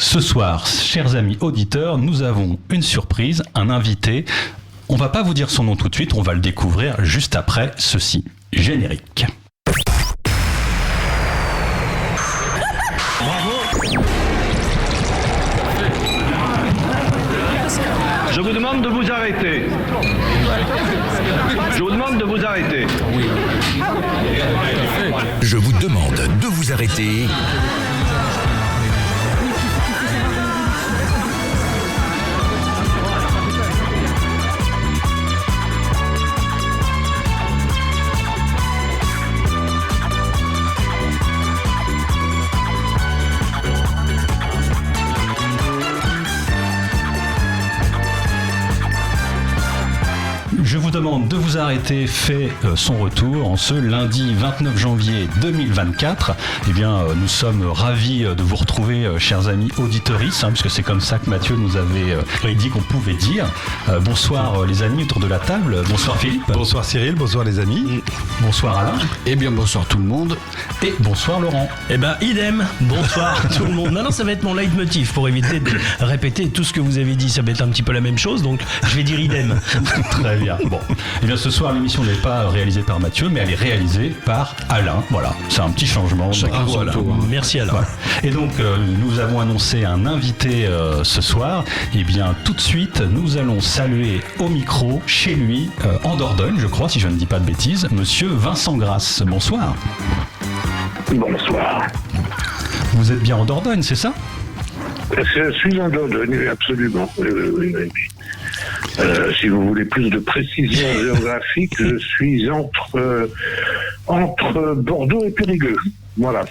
Ce soir, chers amis auditeurs, nous avons une surprise, un invité. On va pas vous dire son nom tout de suite, on va le découvrir juste après ceci. Générique. Je vous demande de vous arrêter. Je vous demande de vous arrêter. Je vous demande de vous arrêter. Je vous demande de vous arrêter fait son retour en ce lundi 29 janvier 2024. Eh bien, nous sommes ravis de vous retrouver, chers amis auditeuristes, puisque c'est comme ça que Mathieu nous avait dit qu'on pouvait dire. Bonsoir les amis autour de la table. Bonsoir Philippe. Bonsoir Cyril, bonsoir les amis. Bonsoir Alain. Eh bien, bonsoir tout le monde. Et bonsoir Laurent. Eh ben, idem. Bonsoir tout le monde. Non, ça va être mon leitmotiv pour éviter de répéter tout ce que vous avez dit. Ça va être un petit peu la même chose, donc je vais dire idem. Très bien. Bon, eh bien ce soir l'émission n'est pas réalisée par Mathieu, mais elle est réalisée par Alain. Voilà, c'est un petit changement. Voilà. Merci Alain. Voilà. Et donc nous avons annoncé un invité ce soir. Eh bien tout de suite, nous allons saluer au micro chez lui en Dordogne, je crois, si je ne dis pas de bêtises, Monsieur Vincent Grasse. Bonsoir. Bonsoir. Vous êtes bien en Dordogne, c'est ça? Je suis en Dordogne, absolument. Oui. Si vous voulez plus de précision géographique, je suis entre Bordeaux et Périgueux. Voilà.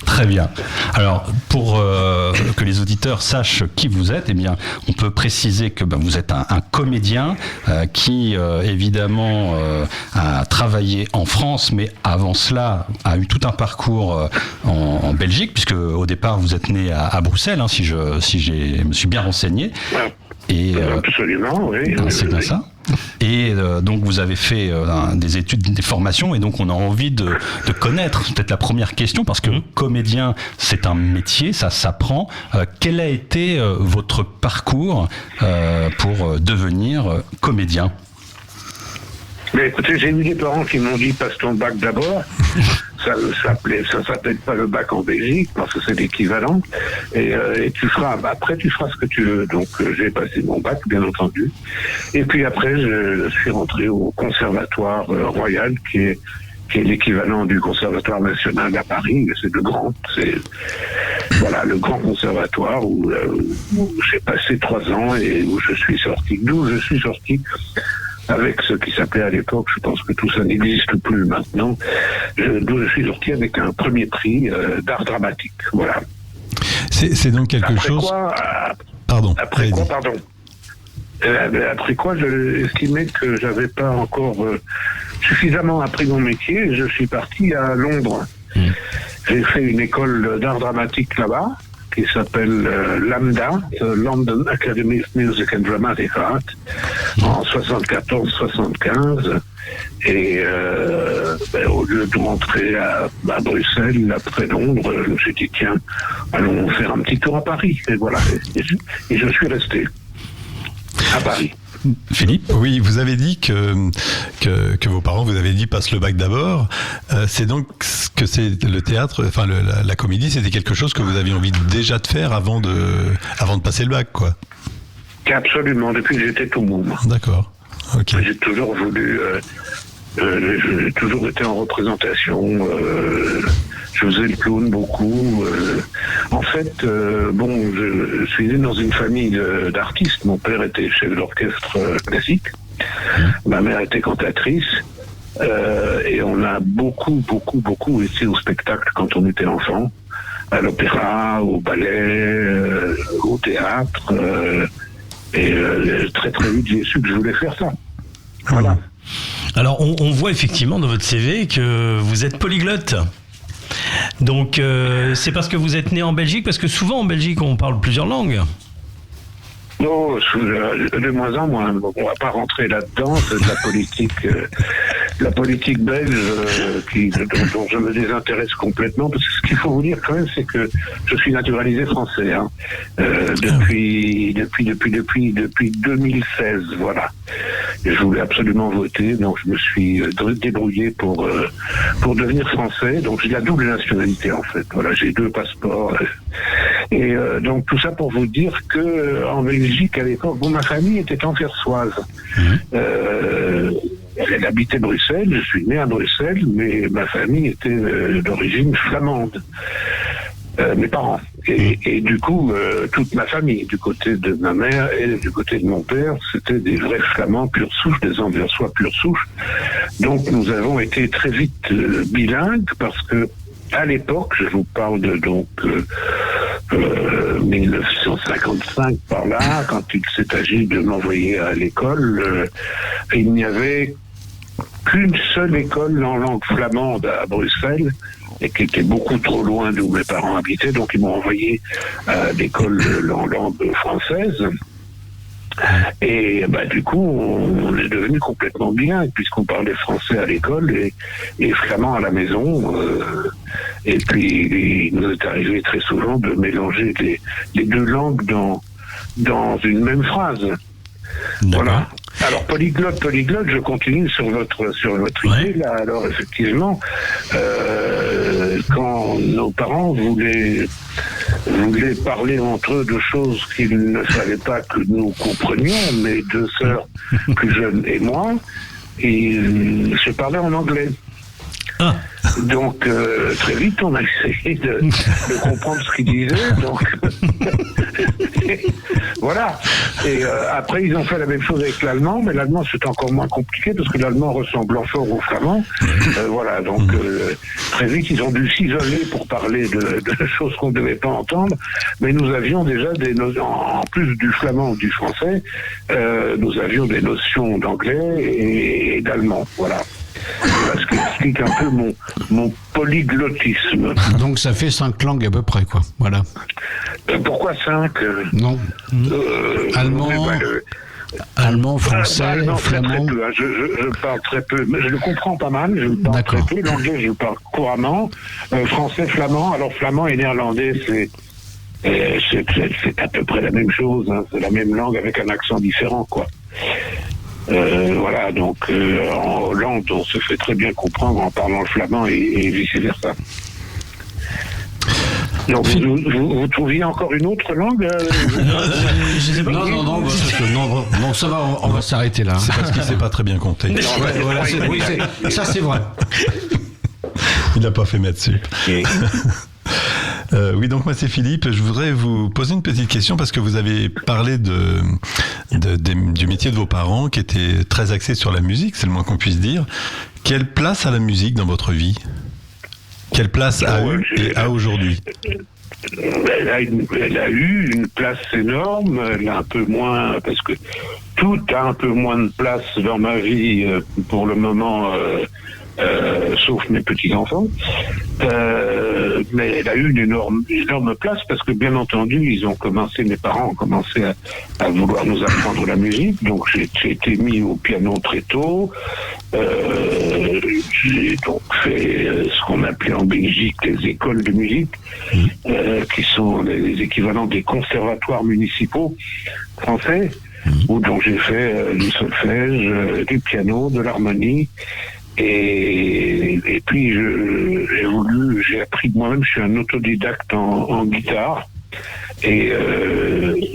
Très bien. Alors, pour que les auditeurs sachent qui vous êtes, eh bien, on peut préciser que vous êtes un comédien qui, évidemment, a travaillé en France, mais avant cela, a eu tout un parcours en Belgique, puisque au départ, vous êtes né à Bruxelles, si je me suis bien renseigné. Et, absolument, oui. C'est bien ça. Et donc vous avez fait des études, des formations, et donc on a envie de connaître peut-être la première question, parce que comédien c'est un métier, ça s'apprend. Quel a été votre parcours pour devenir comédien? Mais écoutez, j'ai eu des parents qui m'ont dit passe ton bac d'abord. Ça s'appelle pas le bac en Belgique parce que c'est l'équivalent. Et après tu feras ce que tu veux. Donc j'ai passé mon bac, bien entendu. Et puis après je suis rentré au Conservatoire Royal, qui est l'équivalent du Conservatoire National à Paris. C'est le grand conservatoire où j'ai passé 3 ans et d'où je suis sorti avec ce qui s'appelait à l'époque, je pense que tout ça n'existe plus maintenant, d'où je suis sorti avec un premier prix d'art dramatique. Voilà. C'est donc quelque chose... Après quoi, je estimais que j'avais pas encore suffisamment appris mon métier, et je suis parti à Londres. J'ai fait une école d'art dramatique là-bas, qui s'appelle LAMDA, London Academy of Music and Dramatic Art, en 74-75. Et au lieu de rentrer à Bruxelles, après Londres, je me suis dit, tiens, allons faire un petit tour à Paris. Et voilà, et je suis resté à Paris. Philippe? Oui, vous avez dit que vos parents vous avez dit passe le bac d'abord. C'est donc que c'est le théâtre, enfin la comédie, c'était quelque chose que vous aviez envie déjà de faire avant de passer le bac, quoi. Absolument, depuis que j'étais tout môme. D'accord. Ok. J'ai toujours voulu. J'ai toujours été en représentation. Je faisais le clown beaucoup. En fait, je suis né dans une famille d'artistes. Mon père était chef d'orchestre classique. Ma mère était cantatrice. Et on a beaucoup été au spectacle quand on était enfant. À l'opéra, au ballet, au théâtre. Et très vite, j'ai su que je voulais faire ça. Voilà. Alors, on voit effectivement dans votre CV que vous êtes polyglotte. Donc, c'est parce que vous êtes né en Belgique, parce que souvent en Belgique, on parle plusieurs langues. Non, de moins en moins. On va pas rentrer là-dedans, c'est de la politique la politique belge dont je me désintéresse complètement, parce que ce qu'il faut vous dire quand même, c'est que je suis naturalisé français depuis 2016, voilà. Et je voulais absolument voter, donc je me suis débrouillé pour devenir français. Donc j'ai la double nationalité en fait. Voilà, j'ai 2 passeports. Et donc tout ça pour vous dire que en Belgique à l'époque, ma famille était anversoise. Elle habitait Bruxelles, je suis né à Bruxelles, mais ma famille était d'origine flamande. Mes parents. Et du coup, toute ma famille, du côté de ma mère et du côté de mon père, c'était des vrais flamands pure souche, des anversois pure souche. Donc nous avons été très vite bilingues parce que à l'époque, je vous parle de 1955 par là, quand il s'est agi de m'envoyer à l'école, il n'y avait qu'une seule école en langue flamande à Bruxelles, et qui était beaucoup trop loin d'où mes parents habitaient, donc ils m'ont envoyé à l'école en langue française. Et du coup, on est devenu complètement bilingue, puisqu'on parlait français à l'école et flamand à la maison. Et puis, il nous est arrivé très souvent de mélanger les 2 langues dans une même phrase. Voilà. Alors polyglotte, je continue sur votre idée là. Alors effectivement, quand nos parents voulaient parler entre eux de choses qu'ils ne savaient pas que nous comprenions, mes 2 sœurs plus jeunes et moi, ils se parlaient en anglais. Ah. Donc très vite on a essayé de comprendre ce qu'ils disaient, donc voilà. Et après ils ont fait la même chose avec l'allemand, mais l'allemand c'est encore moins compliqué parce que l'allemand ressemblant fort au flamand. Voilà, donc très vite ils ont dû s'isoler pour parler de choses qu'on ne devait pas entendre, mais nous avions déjà en plus du flamand ou du français, nous avions des notions d'anglais et d'allemand, voilà. Ce qui explique un peu mon polyglottisme. Donc ça fait 5 langues à peu près, quoi. Voilà. Pourquoi 5 Non. Allemand, français, non, flamand. Très peu, hein. Je parle très peu, mais je le comprends pas mal. Je parle très peu. L'anglais, je le parle couramment. Français, flamand. Alors flamand et néerlandais, c'est à peu près la même chose. Hein. C'est la même langue avec un accent différent, quoi. Voilà, donc en Hollande, on se fait très bien comprendre en parlant le flamand et vice-versa. Donc, vous trouviez encore une autre langue Je sais pas. Non, ça va, on va s'arrêter là. C'est parce qu'il ne sait pas très bien compter. Ça c'est vrai. Il n'a pas fait maths sup. Oui, donc moi c'est Philippe. Je voudrais vous poser une petite question parce que vous avez parlé du métier de vos parents qui était très axé sur la musique, c'est le moins qu'on puisse dire. Quelle place a la musique dans votre vie ? Quelle place a eu et a aujourd'hui ? Elle a eu une place énorme, elle a un peu moins, parce que tout a un peu moins de place dans ma vie pour le moment, sauf mes petits-enfants. Mais elle a eu une énorme place parce que, bien entendu, mes parents ont commencé à vouloir nous apprendre la musique. Donc, j'ai été mis au piano très tôt. J'ai donc fait ce qu'on appelait en Belgique les écoles de musique, qui sont les équivalents des conservatoires municipaux français, où donc j'ai fait du solfège, du piano, de l'harmonie. Et puis j'ai appris de moi-même, je suis un autodidacte en guitare. Et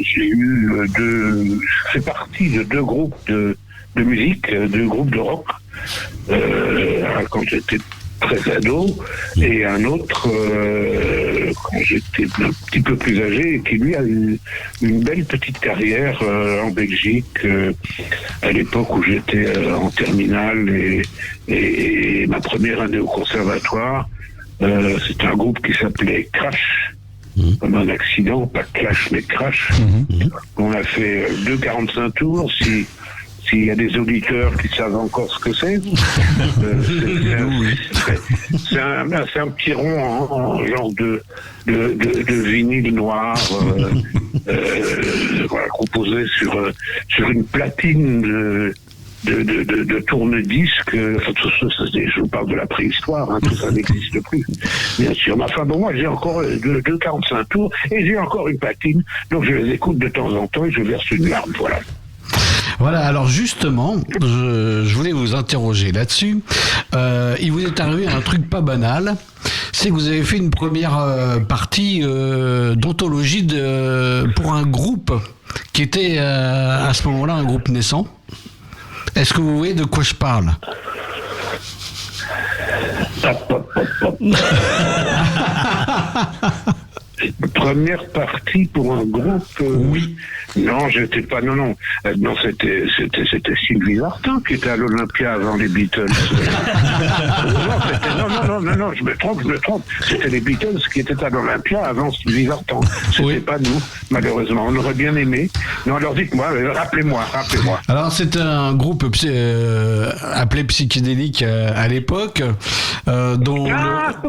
je fais partie de 2 groupes de musique, 2 groupes de rock, quand j'étais très ado, et un autre quand j'étais un petit peu plus âgé, et qui lui a eu une belle petite carrière en Belgique, à l'époque où j'étais en terminale et ma première année au conservatoire. C'était un groupe qui s'appelait Crash, comme un accident, pas Clash mais Crash. On a fait 2,45 tours. S'il y a des auditeurs qui savent encore ce que c'est, c'est un petit rond en genre de vinyle noir, voilà, composé sur une platine de tourne-disques. Je vous parle de la préhistoire, hein, tout ça n'existe plus, bien sûr. Mais enfin bon, moi j'ai encore 2,45 tours et j'ai encore une platine, donc je les écoute de temps en temps et je verse une larme, voilà. Voilà, alors justement, je voulais vous interroger là-dessus. Il vous est arrivé un truc pas banal, c'est que vous avez fait une première partie d'anthologie pour un groupe qui était à ce moment-là un groupe naissant. Est-ce que vous voyez de quoi je parle ? Première partie pour un groupe. Oui. Non, j'étais pas. Non, c'était Sylvie Vartan qui était à l'Olympia avant les Beatles. Non, je me trompe. C'était les Beatles qui étaient à l'Olympia avant Sylvie Vartan. C'était pas nous, malheureusement. On aurait bien aimé. Non, alors dites-moi, rappelez-moi. Alors c'était un groupe appelé Psychédélique à l'époque, dont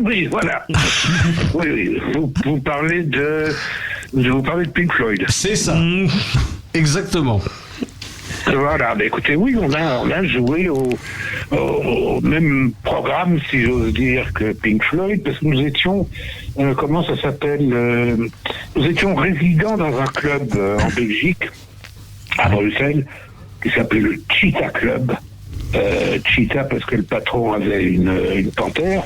oui, voilà. oui. Vous parlez de Pink Floyd. C'est ça. Exactement. Voilà, bah écoutez, oui, on a joué au même programme, si j'ose dire, que Pink Floyd, parce que nous étions, comment ça s'appelle, nous étions résidents dans un club en Belgique, à Bruxelles, qui s'appelait le Cheetah Club. Cheetah parce que le patron avait une panthère.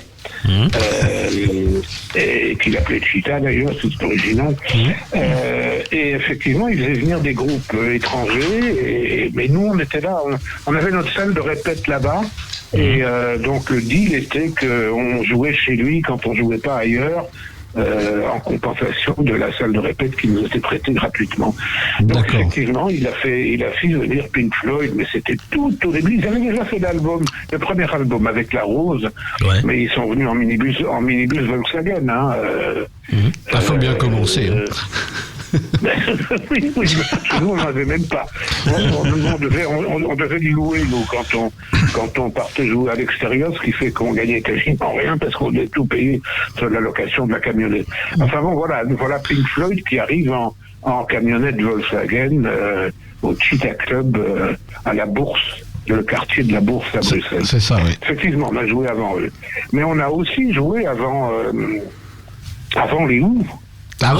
Et qu'il appelait Cheetah d'ailleurs, c'est original. Et effectivement, il faisait venir des groupes étrangers, mais nous on était là, on avait notre salle de répète là-bas, et donc le deal était qu'on jouait chez lui quand on jouait pas ailleurs. En compensation de la salle de répète qui nous était prêtée gratuitement. Donc effectivement, il a fait venir Pink Floyd, mais c'était tout au début. Ils avaient déjà fait le premier album avec La Rose, mais ils sont venus en minibus Volkswagen. Hein, faut bien commencer. Oui, nous on n'avait même pas. On devait les louer, nous, quand on partait jouer à l'extérieur, ce qui fait qu'on gagnait quasiment rien parce qu'on devait tout payer sur la location de la camionnette. Enfin bon, voilà Pink Floyd qui arrive en camionnette Volkswagen au Cheetah Club à la Bourse, le quartier de la Bourse à Bruxelles. C'est ça, oui. Effectivement, on a joué avant eux. Mais on a aussi joué avant les Who. Dans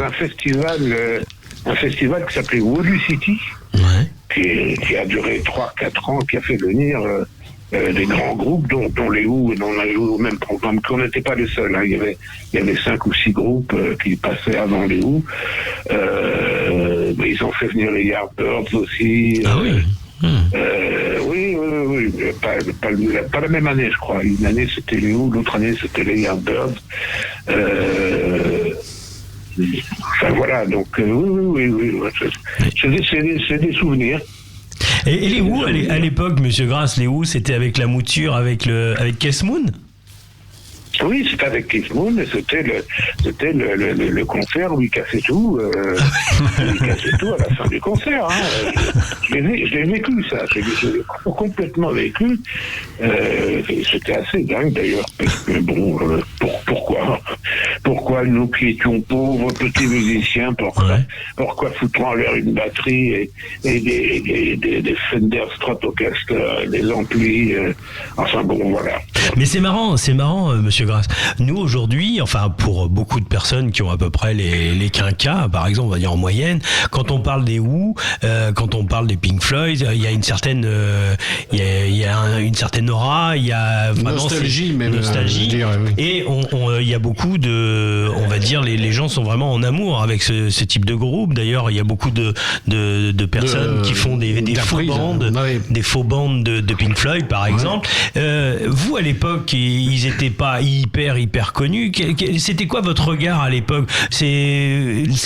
un festival qui s'appelait Woolly City, qui a duré 3-4 ans, qui a fait venir des grands groupes, dont les Who, et dont on a joué au même programme, qu'on n'était pas les seuls. Hein. Il y avait 5 ou 6 groupes qui passaient avant les Who. Mais ils ont fait venir les Yardbirds aussi. Oui. Pas la même année, je crois. Une année c'était les Who, l'autre année c'était les Yardbirds. Enfin voilà, donc oui. C'est des souvenirs. Et les Who, à l'époque, Monsieur Grasse, les Who, c'était avec la mouture avec Keith Moon. Oui, c'était avec Keith Moon, et c'était le concert où il cassait tout. Il cassait tout à la fin du concert. Hein. Je l'ai vécu, ça. Je l'ai complètement vécu. C'était assez dingue, d'ailleurs. Parce que, bon, pourquoi nous qui étions pauvres petits musiciens, pourquoi foutre en l'air une batterie et des Fender Stratocaster, des amplis. Enfin bon, voilà. Mais c'est marrant, Monsieur Grasse. Nous aujourd'hui, enfin pour beaucoup de personnes qui ont à peu près les quinquas, par exemple, on va dire en moyenne, quand on parle des Who, quand on parle des Pink Floyd, il y a une certaine, une certaine aura, il y a nostalgie, même nostalgie, et il y a beaucoup de, on va dire, les gens sont vraiment en amour avec ce type de groupe. D'ailleurs, il y a beaucoup de personnes qui font des faux bandes de Pink Floyd, par exemple. Vous à l'époque, ils étaient pas hyper connus. C'était quoi votre regard à l'époque ? C'est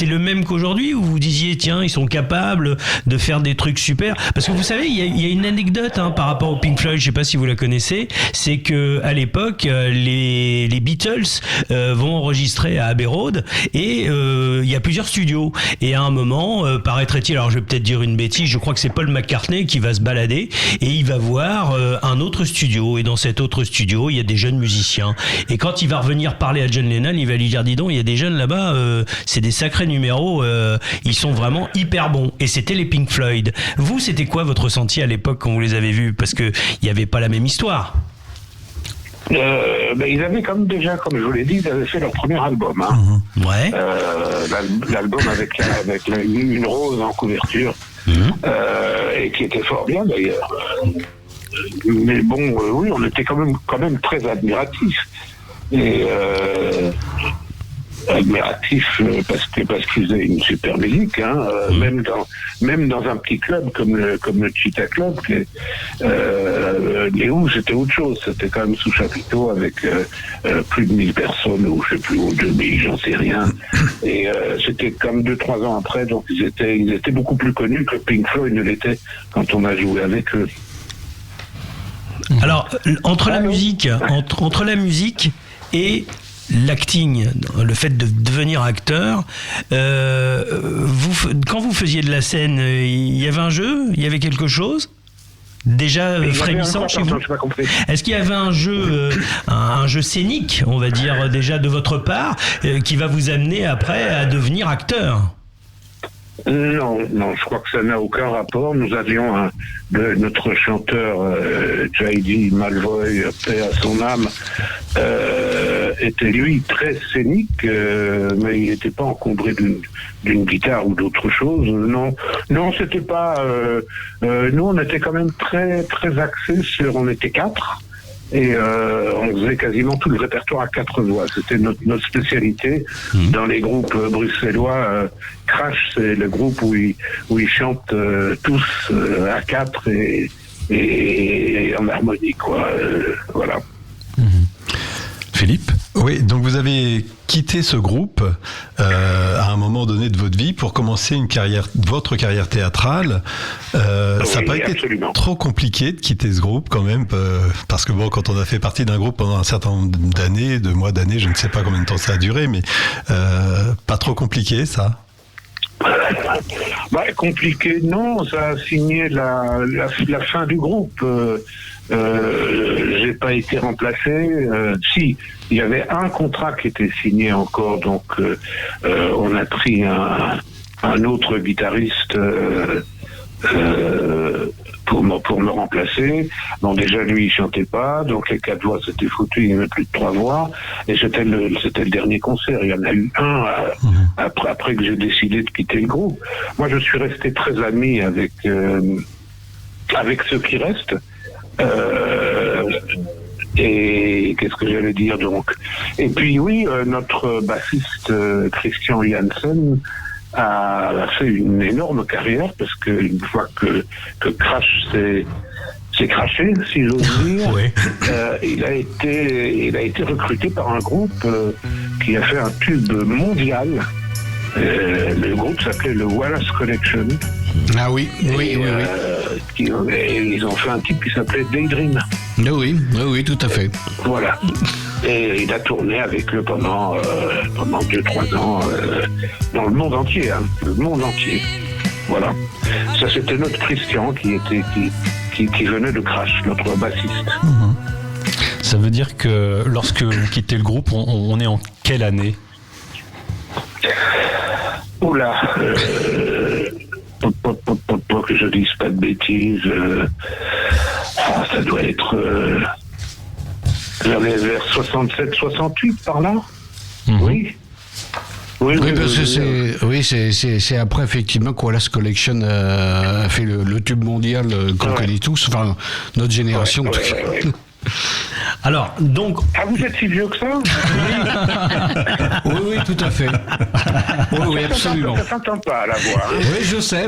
le même qu'aujourd'hui, où vous disiez tiens, ils sont capables de faire des trucs super. Parce que vous savez, il y a une anecdote par rapport au Pink Floyd, je sais pas si vous la connaissez, c'est que à l'époque les Beatles vont enregistrer enregistré à Abbey Road et il y a plusieurs studios. Et à un moment, paraîtrait-il, alors je vais peut-être dire une bêtise, je crois que c'est Paul McCartney qui va se balader et il va voir un autre studio. Et dans cet autre studio, il y a des jeunes musiciens. Et quand il va revenir parler à John Lennon, il va lui dire, dis donc, il y a des jeunes là-bas, c'est des sacrés numéros, ils sont vraiment hyper bons. Et c'était les Pink Floyd. Vous, c'était quoi votre ressenti à l'époque quand vous les avez vus? Parce qu'il n'y avait pas la même histoire. Ils avaient comme je vous l'ai dit, ils avaient fait leur premier album. Hein. Ouais. L'album avec une rose en couverture, et qui était fort bien d'ailleurs. Mais bon, oui, on était quand même très admiratifs. Et admiratif parce qu'ils faisaient une super musique, hein, même dans un petit club comme le Cheetah Club, les Who, c'était autre chose, c'était quand même sous chapiteau avec plus de 1000 personnes, ou je sais plus, ou 2000, j'en sais rien, et c'était comme 2-3 ans après, donc ils étaient beaucoup plus connus que Pink Floyd ne l'était quand on a joué avec eux. Alors, entre la musique et l'acting, le fait de devenir acteur, quand vous faisiez de la scène, il y avait un jeu, il y avait quelque chose déjà frémissant chez vous? Est-ce qu'il y avait un jeu scénique, on va dire, déjà de votre part, qui va vous amener après à devenir acteur? Non, je crois que ça n'a aucun rapport. Nous avions notre chanteur J.D. Malvoy, paix à son âme, était lui très scénique, mais il n'était pas encombré d'une guitare ou d'autre chose. Non, c'était pas. Nous, on était quand même très très axés sur. On était 4. Et on faisait quasiment tout le répertoire à 4 voix. C'était notre spécialité dans les groupes bruxellois. Crash, c'est le groupe où ils chantent tous à 4 et en harmonie, quoi. Voilà. Philippe? Oui, donc vous avez quitté ce groupe à un moment donné de votre vie pour commencer votre carrière théâtrale. Ça n'a pas été trop compliqué de quitter ce groupe quand même, parce que bon, quand on a fait partie d'un groupe pendant un certain nombre d'années, de mois d'années, je ne sais pas combien de temps ça a duré, mais pas trop compliqué ça? Compliqué, non, ça a signé la fin du groupe. J'ai pas été remplacé. Si, il y avait un contrat qui était signé encore, donc on a pris un autre guitariste pour me remplacer. Bon, déjà lui il chantait pas, donc les 4 voix c'était foutu, il n'y avait plus de 3 voix, et c'était le dernier concert. Il y en a eu un après que j'ai décidé de quitter le groupe. Moi je suis resté très ami avec ceux qui restent. Et qu'est-ce que j'allais dire donc? Et puis oui, notre bassiste Christian Janssen a fait une énorme carrière, parce qu'une fois que Crash s'est craché, si j'ose dire, oui. Il a été recruté par un groupe qui a fait un tube mondial. Le groupe s'appelait le Wallace Collection. Ah oui. Ils ont fait un type qui s'appelait Daydream. Oui, tout à fait. Voilà. Et il a tourné avec eux pendant 2-3 ans dans le monde entier. Hein, le monde entier. Voilà. Ça, c'était notre Christian qui venait de Crash, notre bassiste. Ça veut dire que lorsque vous quittez le groupe, on est en quelle année? Oula, que je dise pas de bêtises, ça doit être vers 67-68 par là. Oui. Oui, parce que c'est après effectivement que Wallace Collection a fait le tube mondial qu'on connaît tous, enfin notre génération en tout cas. Alors, donc... Ah, vous êtes si vieux que ça? Oui, tout à fait. Oui, absolument. Ça s'entend pas à la voix. Hein. Oui, je sais,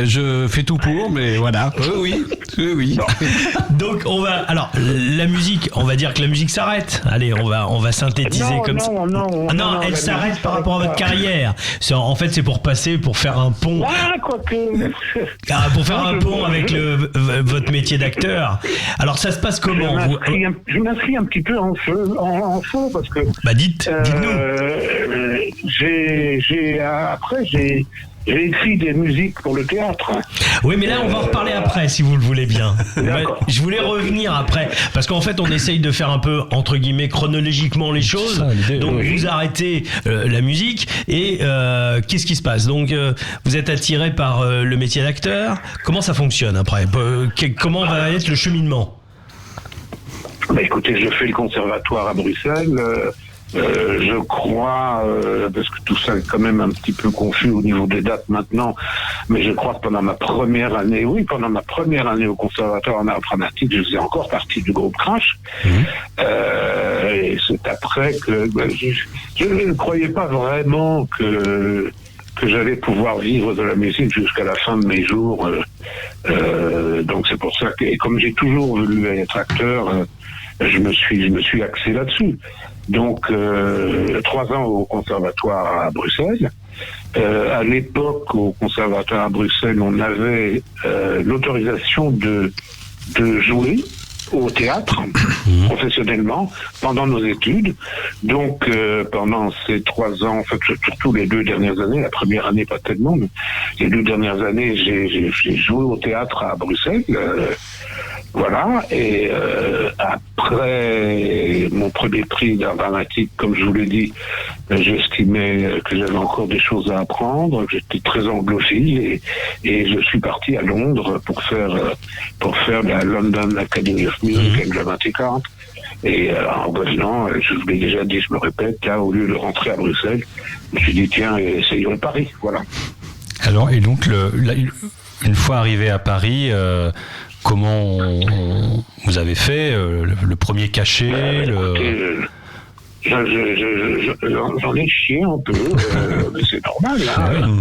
je fais tout pour, mais voilà. Oui. Oui. Donc on va, alors la musique, on va dire que la musique s'arrête. Allez, on va synthétiser comme ça. Non, elle s'arrête par rapport à votre carrière. En fait, c'est pour faire un pont. Ah, quoique. Pour faire un pont avec votre métier d'acteur. Alors ça se passe comment? Je m'inscris un petit peu en feu parce que. Bah dites-nous. J'ai écrit des musiques pour le théâtre. Oui, mais là, on va en reparler après, si vous le voulez bien. Je voulais revenir après, parce qu'en fait, on essaye de faire un peu, entre guillemets, chronologiquement les choses. Donc, vous arrêtez la musique, et qu'est-ce qui se passe? Donc, vous êtes attiré par le métier d'acteur. Comment ça fonctionne après? Comment va être le cheminement? Bah, écoutez, je fais le conservatoire à Bruxelles. Je crois, parce que tout ça est quand même un petit peu confus au niveau des dates maintenant, mais je crois que pendant ma première année au conservatoire en art dramatique, je faisais encore partie du groupe Crash. Et c'est après que je ne croyais pas vraiment que j'allais pouvoir vivre de la musique jusqu'à la fin de mes jours. Donc c'est pour ça que, et comme j'ai toujours voulu être acteur, je me suis axé là-dessus. Donc 3 ans au conservatoire à Bruxelles. À l'époque, au conservatoire à Bruxelles, on avait l'autorisation de jouer au théâtre professionnellement pendant nos études. Donc pendant ces 3 ans, en fait surtout les 2 dernières années, la première année pas tellement, mais les 2 dernières années, j'ai joué au théâtre à Bruxelles. Voilà, et après mon premier prix d'art dramatique, comme je vous l'ai dit, j'estimais que j'avais encore des choses à apprendre, que j'étais très anglophile, et je suis parti à Londres pour faire la London Academy of Music and Dramatic Art. Et en revenant, je vous l'ai déjà dit, je me répète, là, au lieu de rentrer à Bruxelles, je me suis dit, tiens, essayons Paris, voilà. Alors, et donc, une fois arrivé à Paris, comment vous avez fait le premier cachet J'en ai chié un peu, mais c'est normal. Hein.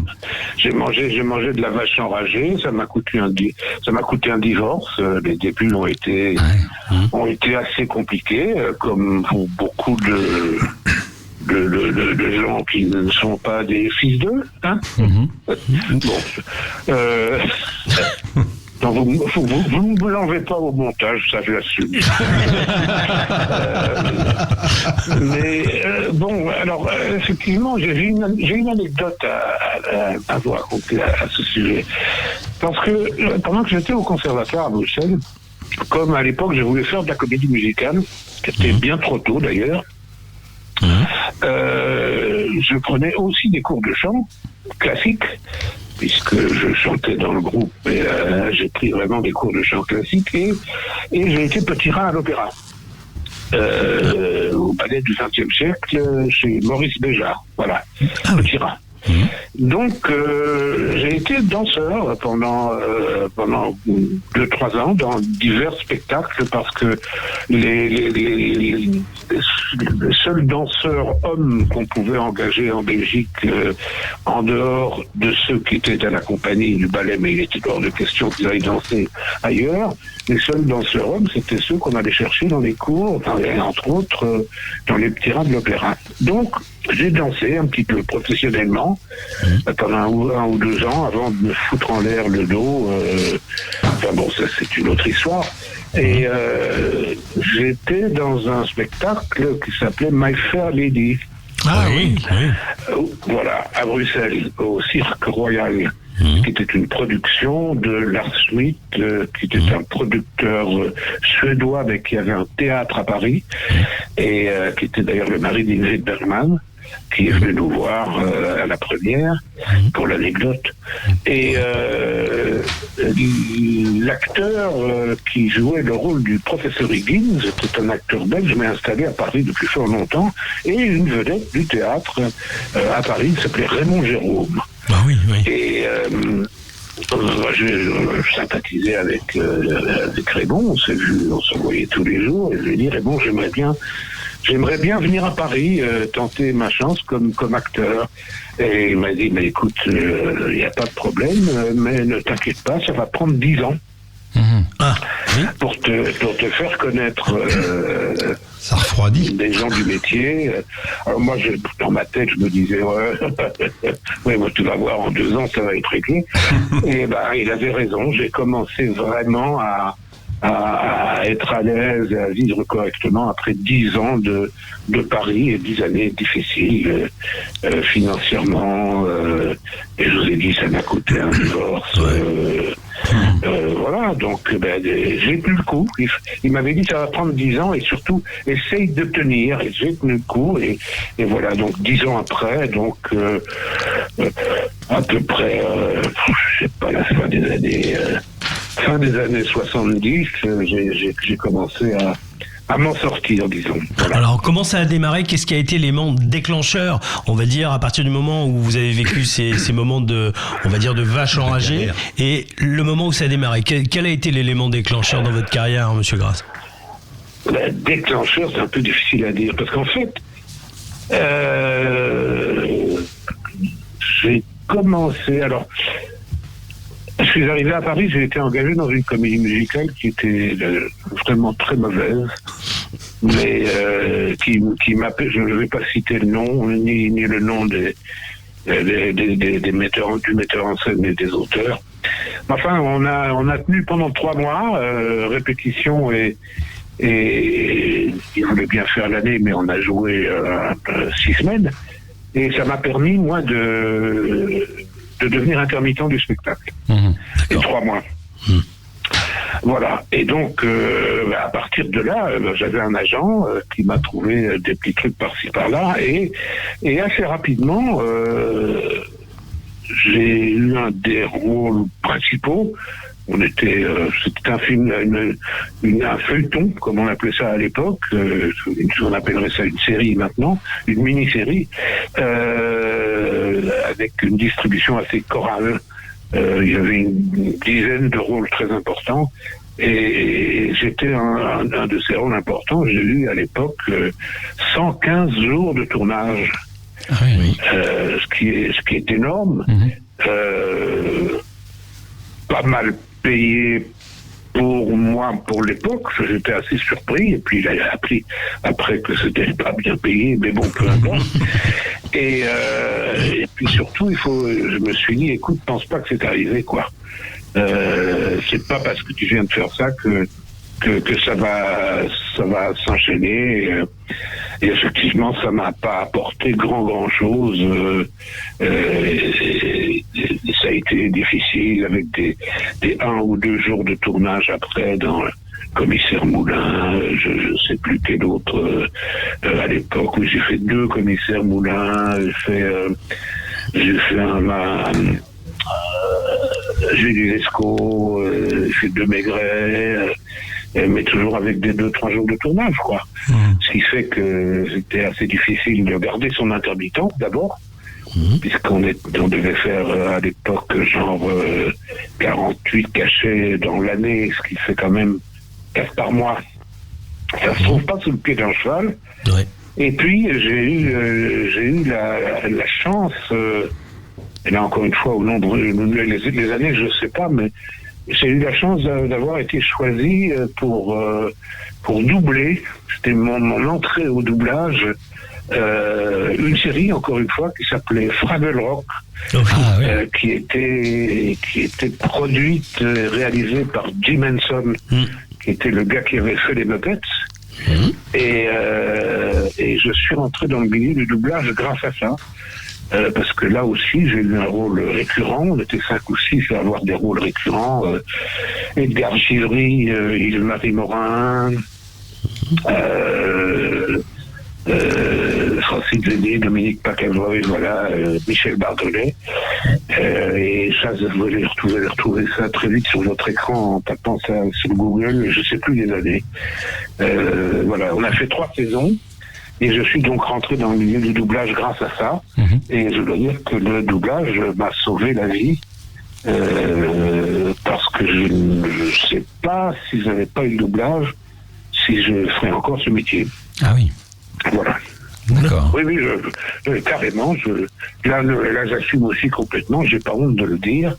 J'ai mangé de la vache enragée, ça m'a coûté un divorce. Les débuts ont été assez compliqués, comme pour beaucoup de gens qui ne sont pas des fils d'eux. Hein. Bon. Donc vous ne me l'enlevez pas au montage, ça je l'assume. Bon, alors effectivement, j'ai une anecdote à vous raconter à ce sujet. Parce que pendant que j'étais au conservatoire à Bruxelles, comme à l'époque je voulais faire de la comédie musicale, c'était bien trop tôt d'ailleurs, je prenais aussi des cours de chant classique, puisque je chantais dans le groupe, et j'ai pris vraiment des cours de chant classique, et j'ai été petit rat à l'opéra, au ballet du XXe siècle, chez Maurice Béjart, voilà, petit rat. Donc j'ai été danseur pendant 2-3 ans dans divers spectacles, parce que les seuls danseurs hommes qu'on pouvait engager en Belgique, en dehors de ceux qui étaient à la compagnie du ballet, mais il était hors de question qu'ils aillent danser ailleurs, les seuls danseurs hommes, c'était ceux qu'on allait chercher dans les cours, entre autres dans les petits rats de l'opéra. Donc j'ai dansé un petit peu professionnellement pendant 1 ou 2 ans avant de me foutre en l'air le dos. Enfin bon, ça c'est une autre histoire. Et j'étais dans un spectacle qui s'appelait My Fair Lady. Ah oui. Voilà, à Bruxelles, au Cirque Royal, qui était une production de Lars Schmidt, qui était un producteur suédois, mais qui avait un théâtre à Paris, et qui était d'ailleurs le mari d'Ingrid Bergman, qui est venu nous voir à la première, pour l'anecdote. Et l'acteur qui jouait le rôle du professeur Higgins était un acteur belge, mais installé à Paris depuis fort longtemps, et une vedette du théâtre à Paris, qui s'appelait Raymond Jérôme. Ah oui. Et je sympathisais avec Raymond, on se voyait tous les jours, et je lui ai dit, Raymond, j'aimerais bien venir à Paris, tenter ma chance comme acteur. Et il m'a dit, mais écoute, il n'y a pas de problème, mais ne t'inquiète pas, ça va prendre 10 ans. pour te faire connaître ça refroidit des gens du métier. Alors moi, dans ma tête, je me disais, ouais, moi, tu vas voir, en 2 ans, ça va être réglé. Et il avait raison. J'ai commencé vraiment à être à l'aise et à vivre correctement après 10 ans de Paris et 10 années difficiles financièrement. Et je vous ai dit, ça m'a coûté un divorce. Voilà, donc j'ai tenu le coup. Il m'avait dit ça va prendre 10 ans et surtout essaye de tenir. Et j'ai tenu le coup et voilà, donc 10 ans après, donc à peu près, je sais pas, la fin des années 70, j'ai commencé à m'en sortir, disons. Voilà. Alors, comment ça a démarré ? Qu'est-ce qui a été l'élément déclencheur, on va dire, à partir du moment où vous avez vécu ces moments de, on va dire, de vache enragée, et le moment où ça a démarré ? Quel a été l'élément déclencheur dans votre carrière, Monsieur Grasse ? Déclencheur, c'est un peu difficile à dire, parce qu'en fait, j'ai commencé, alors, je suis arrivé à Paris, j'ai été engagé dans une comédie musicale qui était vraiment très mauvaise, mais qui m'appelait, je ne vais pas citer le nom, ni le nom des metteurs, du metteur en scène et des auteurs. Enfin, on a tenu pendant 3 mois, répétition et il voulait bien faire l'année, mais on a joué 6 semaines, et ça m'a permis, moi, de devenir intermittent du spectacle. Et 3 mois. Voilà. Et donc, à partir de là, j'avais un agent qui m'a trouvé des petits trucs par-ci par-là, et assez rapidement, j'ai eu un des rôles principaux. C'était un film, un feuilleton, comme on appelait ça à l'époque. On appellerait ça une série maintenant, une mini-série, avec une distribution assez chorale. Il y avait une dizaine de rôles très importants, et j'étais un de ces rôles importants. J'ai eu à l'époque 115 jours de tournage, ce qui est énorme. Pas mal payé pour moi, pour l'époque, j'étais assez surpris, et puis j'ai appris après que c'était pas bien payé, mais bon, peu importe. Et puis surtout, je me suis dit, écoute, pense pas que c'est arrivé, quoi. C'est pas parce que tu viens de faire ça que ça va s'enchaîner. Et effectivement, ça m'a pas apporté grand chose. Ça a été difficile avec des 1 ou 2 jours de tournage après dans Commissaire Moulin, je sais plus quel autre à l'époque, où j'ai fait 2 Commissaires Moulin, j'ai fait Jules Lescaut, j'ai fait 2 Maigret, mais toujours avec des 2-3 jours de tournage, quoi. Ce qui fait que c'était assez difficile de garder son intermittent, d'abord, puisqu'on devait faire à l'époque genre 48 cachets dans l'année, ce qui fait quand même 4 par mois. Ça se trouve pas sous le pied d'un cheval. Ouais. Et puis j'ai eu la chance, et là encore une fois, au nombre les années, je sais pas, mais j'ai eu la chance d'avoir été choisi pour doubler. C'était mon entrée au doublage. Une série, encore une fois, qui s'appelait Fraggle Rock, qui était produite, réalisée par Jim Henson, qui était le gars qui avait fait les Muppets. Et je suis rentré dans le milieu du doublage grâce à ça. Parce que là aussi, j'ai eu un rôle récurrent. On était 5 ou 6 à avoir des rôles récurrents. Edgar Givry, Yves-Marie Morin, Francis Zédé, Dominique Pacavoy, voilà, Michel Bardolet. Et ça, vous allez retrouver ça très vite sur votre écran en tapant ça sur Google, je sais plus les années. Voilà, on a fait 3 saisons. Et je suis donc rentré dans le milieu du doublage grâce à ça. Et je dois dire que le doublage m'a sauvé la vie. Parce que je ne sais pas si je n'avais pas eu le doublage, si je ferais encore ce métier. Ah oui. Voilà. D'accord. Oui, carrément. Là, j'assume aussi complètement. J'ai pas honte de le dire.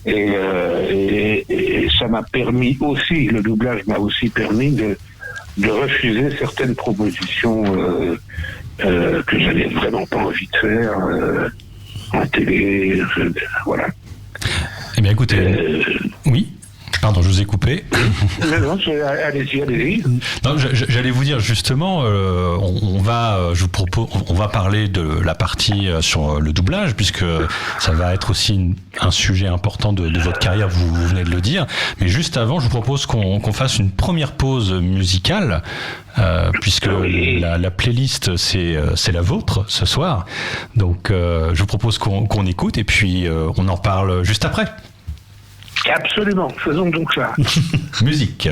Et ça m'a permis aussi, le doublage m'a aussi permis de refuser certaines propositions que j'avais vraiment pas envie de faire en télé. Voilà. Eh bien, écoutez, oui. Pardon, je vous ai coupé. Non, allez-y. Non, j'allais vous dire justement, on va parler de la partie sur le doublage, puisque ça va être aussi un sujet important de votre carrière, vous venez de le dire. Mais juste avant, je vous propose qu'on fasse une première pause musicale, puisque la playlist c'est la vôtre ce soir. Donc, je vous propose qu'on écoute et puis on en parle juste après. Absolument, faisons donc ça. Musique.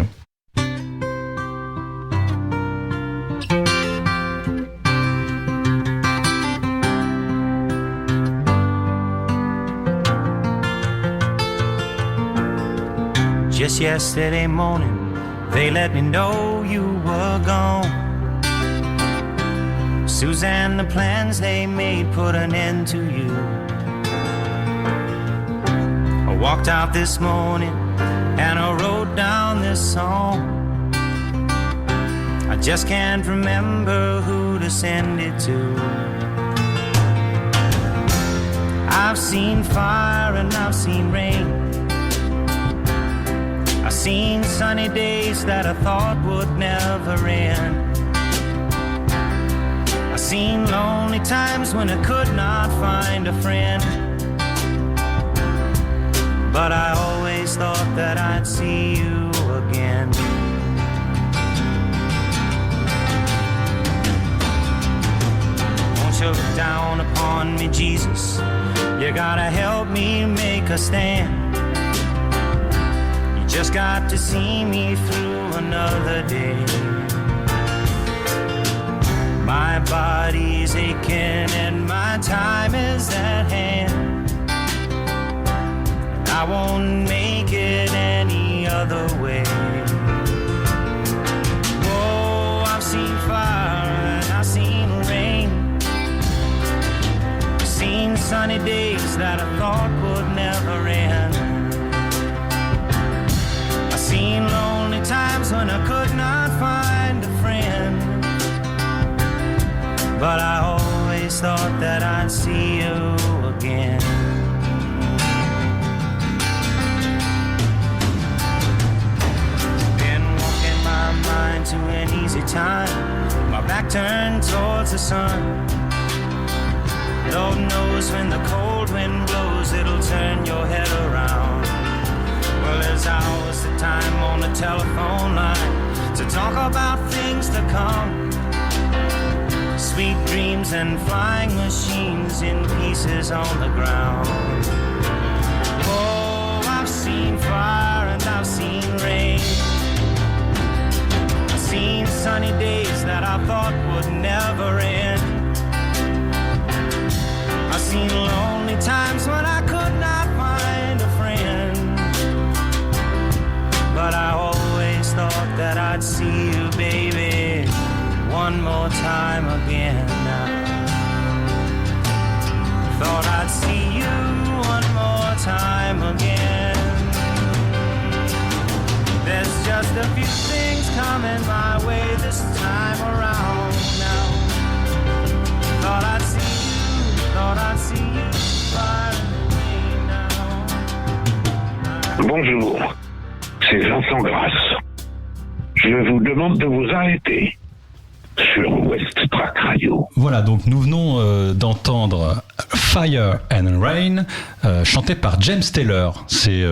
Just yesterday morning, they let me know you were gone. Suzanne, the plans they made put an end to you. I walked out this morning and I wrote down this song. I just can't remember who to send it to. I've seen fire and I've seen rain. I've seen sunny days that I thought would never end. I've seen lonely times when I could not find a friend. But I always thought that I'd see you again. Won't you look down upon me, Jesus? You gotta help me make a stand. You just got to see me through another day. My body's aching and my time is at hand. I won't make it any other way. Whoa, I've seen fire and I've seen rain. I've seen sunny days that I thought would never end. I've seen lonely times when I could not find a friend. But I always thought that I'd see you again. To an easy time, my back turned towards the sun. Lord knows when the cold wind blows, it'll turn your head around. Well, there's hours of time on the telephone line to talk about things to come. Sweet dreams and flying machines in pieces on the ground. Oh, I've seen fire and I've seen rain. Seen sunny days that I thought would never end. I've seen lonely times when I could not find a friend. But I always thought that I'd see you, baby, one more time again. Thought I'd see you one more time again. There's just a few things coming my way this time around now. Thought I'd see you far away now. Bonjour, c'est Vincent Grasse. Je vous demande de vous arrêter sur West Track Radio. Voilà, donc nous venons d'entendre Fire and Rain, chanté par James Taylor. C'est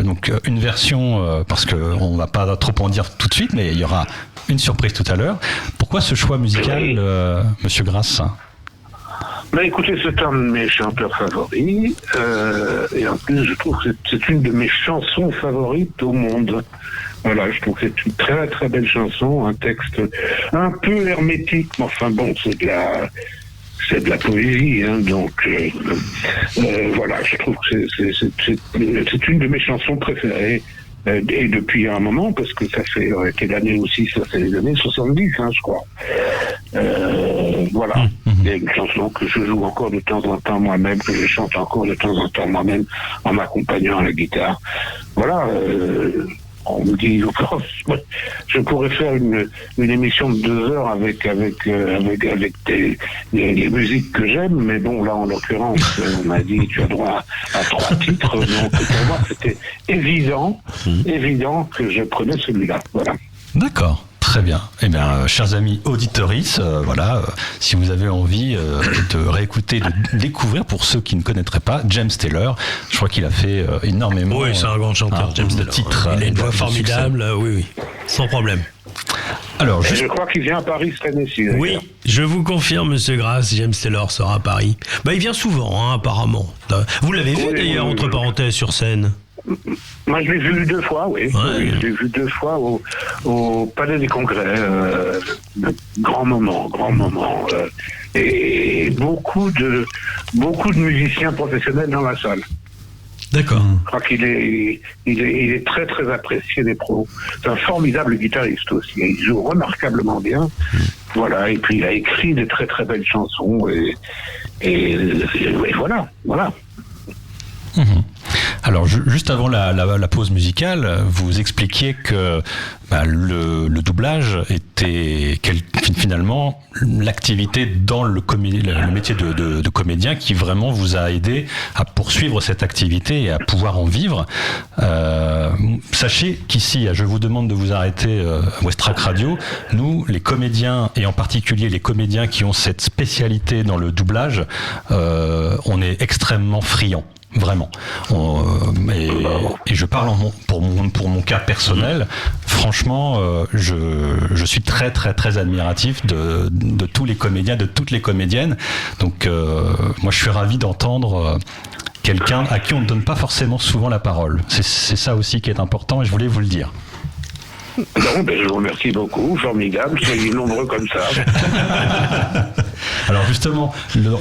donc une version, parce qu'on ne va pas trop en dire tout de suite, mais il y aura une surprise tout à l'heure. Pourquoi ce choix musical, Monsieur Grasse ? Ben écoutez, c'est un de mes chanteurs favoris, et en plus je trouve que c'est une de mes chansons favorites au monde. Voilà, je trouve que c'est une très très belle chanson, un texte un peu hermétique, mais enfin bon, c'est de la poésie, hein, donc voilà, je trouve que c'est une de mes chansons préférées Et depuis un moment, parce que ça fait quelle année aussi, ça fait les années 70, je crois. Voilà. Il y a une chanson que je joue encore de temps en temps moi-même, que je chante encore de temps en temps moi-même, en m'accompagnant à la guitare. Voilà. On me dit, je pourrais faire une émission de 2 heures avec des musiques que j'aime, mais bon, là, en l'occurrence, on m'a dit, tu as droit à 3 titres, donc pour moi, c'était évident que je prenais celui-là. Voilà. D'accord. Très bien. Eh bien, chers amis auditeuristes, voilà, si vous avez envie de réécouter, de découvrir, pour ceux qui ne connaîtraient pas, James Taylor, je crois qu'il a fait énormément. Oui, c'est un grand chanteur, James Taylor. Titres, il a une voix formidable, oui, sans problème. Alors, je crois qu'il vient à Paris cette année-ci. Oui, je vous confirme, Monsieur Grasse, James Taylor sera à Paris. Bah, il vient souvent, apparemment. Vous l'avez vu d'ailleurs, entre parenthèses, sur scène. Moi, je l'ai vu 2 fois, oui. Ouais. Oui, je l'ai vu 2 fois au Palais des Congrès. Grand moment. Et beaucoup de musiciens professionnels dans la salle. D'accord. Je crois qu'il est très très apprécié des pros. C'est un formidable guitariste aussi. Il joue remarquablement bien. Voilà. Et puis il a écrit des très très belles chansons. Et voilà. Alors, juste avant la pause musicale, vous expliquiez que le doublage était finalement l'activité dans le métier de comédien qui vraiment vous a aidé à poursuivre cette activité et à pouvoir en vivre. Sachez qu'ici, Je vous demande de vous arrêter, Westrack Radio, nous, les comédiens, et en particulier les comédiens qui ont cette spécialité dans le doublage, on est extrêmement friands. Vraiment. Et je parle pour mon cas personnel. Franchement, je suis très très très admiratif de tous les comédiens, de toutes les comédiennes. Donc moi je suis ravi d'entendre quelqu'un à qui on ne donne pas forcément souvent la parole. C'est ça aussi qui est important et je voulais vous le dire. Non, je vous remercie beaucoup, formidable, soyez nombreux comme ça. Alors justement,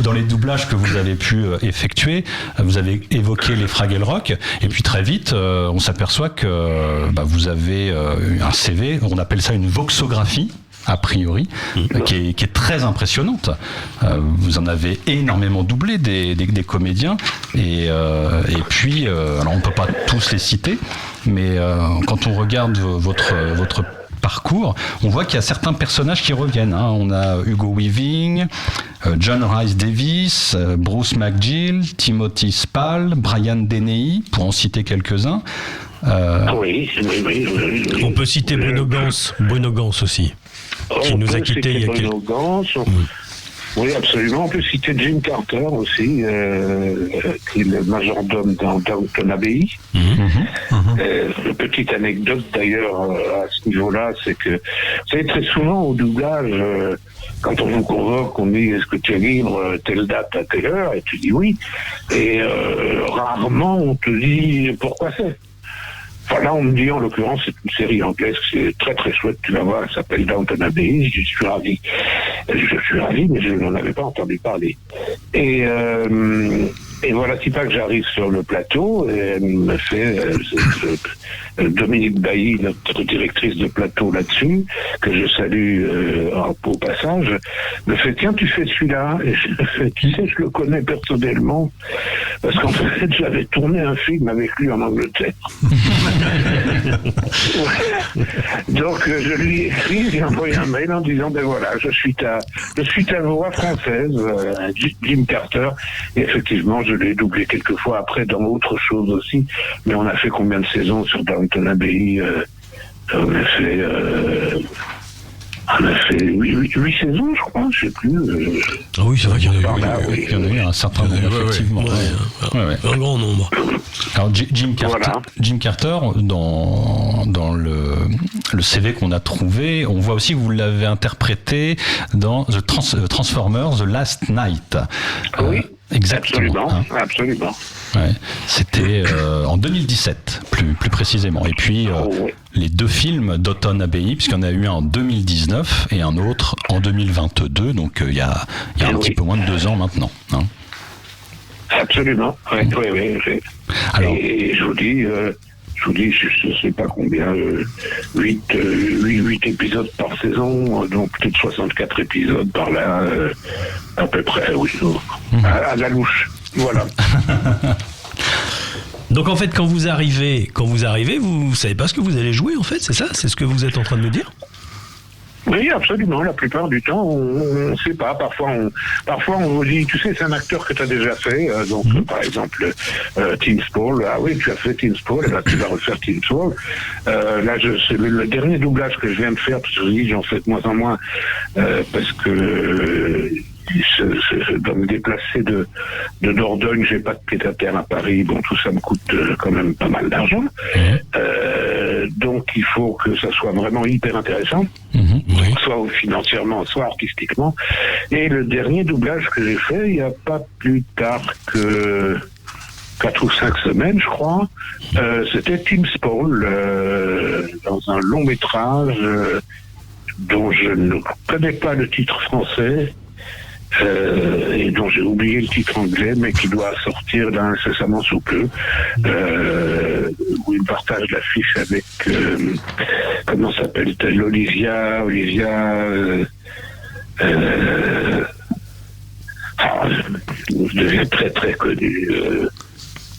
dans les doublages que vous avez pu effectuer, vous avez évoqué les Fraggle Rock, et puis très vite, on s'aperçoit que vous avez un CV, on appelle ça une voxographie, a priori, qui est très impressionnante. Vous en avez énormément doublé des comédiens, et puis, alors on ne peut pas tous les citer, mais quand on regarde votre parcours, on voit qu'il y a certains personnages qui reviennent. On a Hugo Weaving, John Rhys Davies, Bruce McGill, Timothy Spall, Brian Dennehy, pour en citer quelques-uns. Oui. On peut citer Bruno Gans aussi, qui nous a quittés il y a quelques temps. Oui, absolument. On peut citer Jim Carter aussi, qui est le majordome dans Downton Abbey. Petite anecdote d'ailleurs à ce niveau-là, c'est que vous savez, très souvent au doublage, quand on vous convoque, on dit est-ce que tu es libre telle date à telle heure, et tu dis oui. Et rarement on te dit pourquoi c'est. Enfin, là, on me dit, en l'occurrence, c'est une série anglaise, c'est très très chouette, tu vas voir, elle s'appelle Downton Abbey, je suis ravi. Je suis ravi, mais je n'en avais pas entendu parler. Et voilà, c'est pas que j'arrive sur le plateau, et elle me fait, Dominique Bailly, notre directrice de plateau là-dessus, que je salue au passage, me fait, tiens, tu fais celui-là, et je me fais, tu sais, je le connais personnellement, parce qu'en fait, j'avais tourné un film avec lui en Angleterre. Donc, je lui ai écrit, j'ai envoyé un mail en disant, ben voilà, je suis ta voix française, Jim Carter, et effectivement, je l'ai doublé quelques fois après dans autre chose aussi, mais on a fait combien de saisons sur Downton Abbey? On a fait 8 saisons, je crois, je sais plus. Ah oui, c'est vrai qu'il y en a eu. Il y en a eu un certain nombre, effectivement. Un grand nombre. Alors Jim Carter, dans le CV qu'on a trouvé, on voit aussi que vous l'avez interprété dans The Transformers The Last Night. Oui. Exactement. Absolument. Ouais. C'était en 2017, plus précisément. Et puis les 2 films d'Downton Abbey, puisqu'il y en a eu un en 2019 et un autre en 2022, donc il y a un petit peu moins de 2 ans maintenant. Absolument. Oui. Alors, et je vous dis, je vous dis, je sais pas combien, 8 épisodes par saison, donc peut-être 64 épisodes par là, à peu près, oui, à la louche, voilà. Donc en fait, quand vous arrivez, vous savez pas ce que vous allez jouer, en fait, c'est ça? C'est ce que vous êtes en train de me dire? Oui, absolument. La plupart du temps, on ne sait pas. Parfois, on vous dit, tu sais, c'est un acteur que tu as déjà fait. Par exemple, Tim Spall. Ah oui, tu as fait Tim Spall. Et là, tu vas refaire Tim Spall. Là, c'est le dernier doublage que je viens de faire, parce que je dis, j'en fais de moins en moins, parce que je dois me déplacer de Dordogne, j'ai pas de pied-à-terre à Paris, bon, tout ça me coûte quand même pas mal d'argent. Donc il faut que ça soit vraiment hyper intéressant, soit financièrement, soit artistiquement. Et le dernier doublage que j'ai fait, il n'y a pas plus tard que 4 ou 5 semaines, je crois, c'était Tim Spall, dans un long métrage dont je ne connais pas le titre français, et dont j'ai oublié le titre anglais, mais qui doit sortir là incessamment sous peu, où il partage l'affiche avec comment s'appelle-t-elle, Olivia je deviens très très connu,